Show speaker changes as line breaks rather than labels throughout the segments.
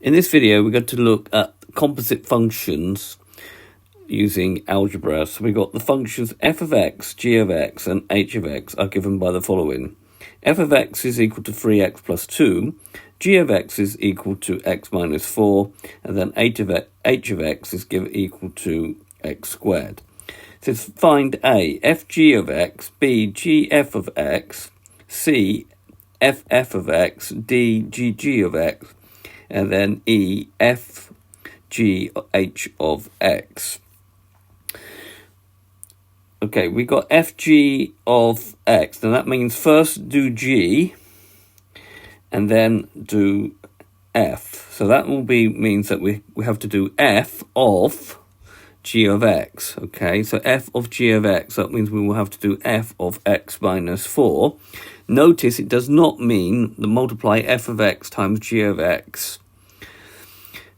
In this video, we're going to look at composite functions using algebra. So we've got the functions f of x, g of x, and h of x are given by the following. F of x is equal to 3x plus 2, g of x is equal to x minus 4, and then h of x is equal to x squared. It says find A, fg of x, b, gf of x, c, ff of x, d, gg of x, and then E, F, G, H of X. Okay, we got Fg of X. Now that means first do G and then do F. So that will means that we have to do F of G of X. Okay, so F of G of X, that means we will have to do F of X minus 4. Notice it does not mean the multiply F of X times G of X.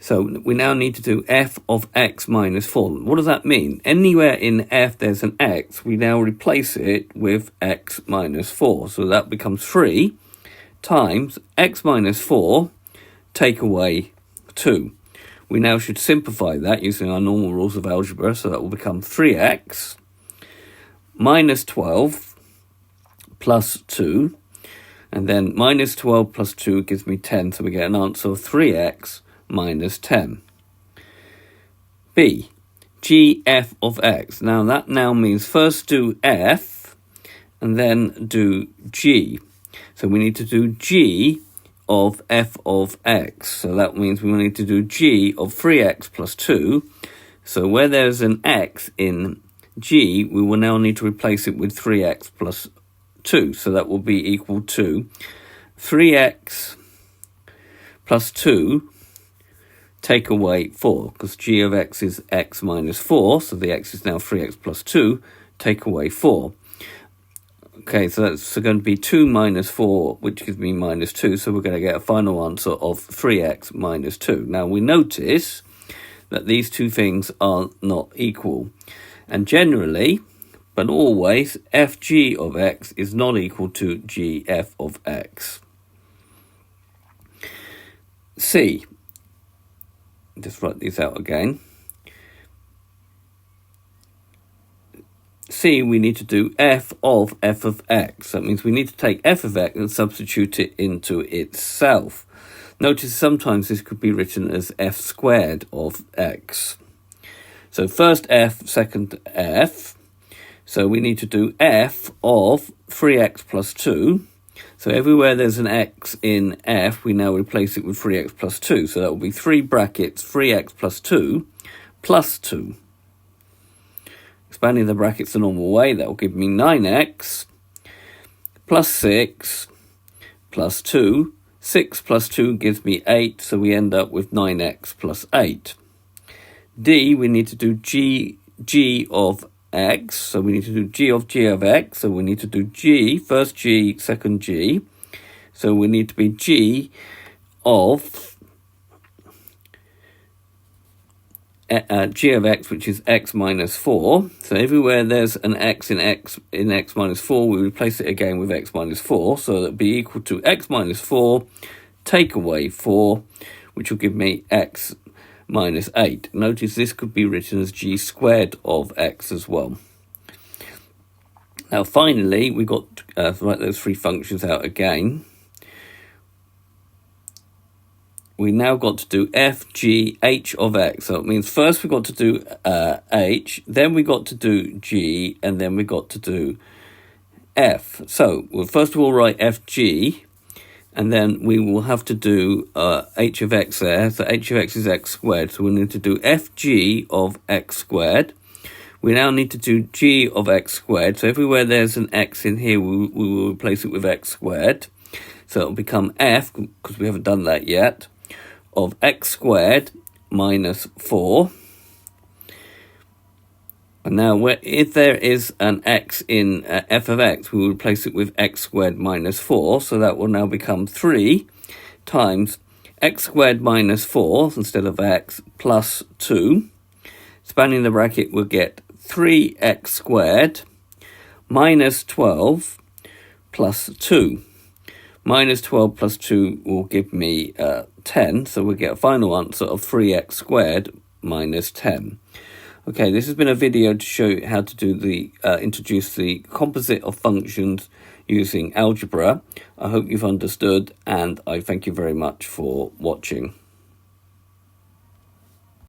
So we now need to do f of x minus 4. What does that mean? Anywhere in f there's an x, we now replace it with x minus 4. So that becomes 3 times x minus 4 take away 2. We now should simplify that using our normal rules of algebra. So that will become 3x minus 12 plus 2. And then minus 12 plus 2 gives me 10. So we get an answer of 3x minus 10. B, gf of x. Now that now means first do f and then do g. So we need to do g of f of x. So that means we will need to do g of 3x plus 2. So where there's an x in g, we will now need to replace it with 3x plus 2. So that will be equal to 3x plus 2 take away 4, because g of x is x minus 4, so the x is now 3x plus 2, take away 4. Okay, so that's going to be 2 minus 4, which gives me minus 2, so we're going to get a final answer of 3x minus 2. Now we notice that these two things are not equal, and generally, but always, fg of x is not equal to gf of x. C. Just write these out again. C, we need to do f of x. That means we need to take f of x and substitute it into itself. Notice sometimes this could be written as f squared of x. So first f, second f. So we need to do f of 3x plus 2. So everywhere there's an x in f, we now replace it with 3x plus 2. So that will be 3 brackets 3x plus 2 plus 2. Expanding the brackets the normal way, that will give me 9x plus 6 plus 2. 6 plus 2 gives me 8, so we end up with 9x plus 8. D, we need to do g of x, so we need to do g of x, so we need to do g, first g, second g, so we need to be g of g of x, which is x minus 4, so everywhere there's an x in x minus 4, we replace it again with x minus 4, so that would be equal to x minus 4, take away 4, which will give me x minus 8. Notice this could be written as g squared of x as well. Now finally, we got to write those three functions out again. We now got to do f, g, h of x. So it means first we got to do h, then we got to do g, and then we got to do f. So we'll first of all write fg, and then we will have to do h of x there. So h of x is x squared. So we need to do fg of x squared. We now need to do g of x squared. So everywhere there's an x in here, we will replace it with x squared. So it will become f, because we haven't done that yet, of x squared minus 4. And now, if there is an x in f of x, we will replace it with x squared minus 4. So that will now become 3 times x squared minus 4 instead of x plus 2. Spanning the bracket, we'll get 3x squared minus 12 plus 2. Minus 12 plus 2 will give me 10, so we get a final answer of 3x squared minus 10. Okay, this has been a video to show you how to do introduce the composite of functions using algebra. I hope you've understood, and I thank you very much for watching.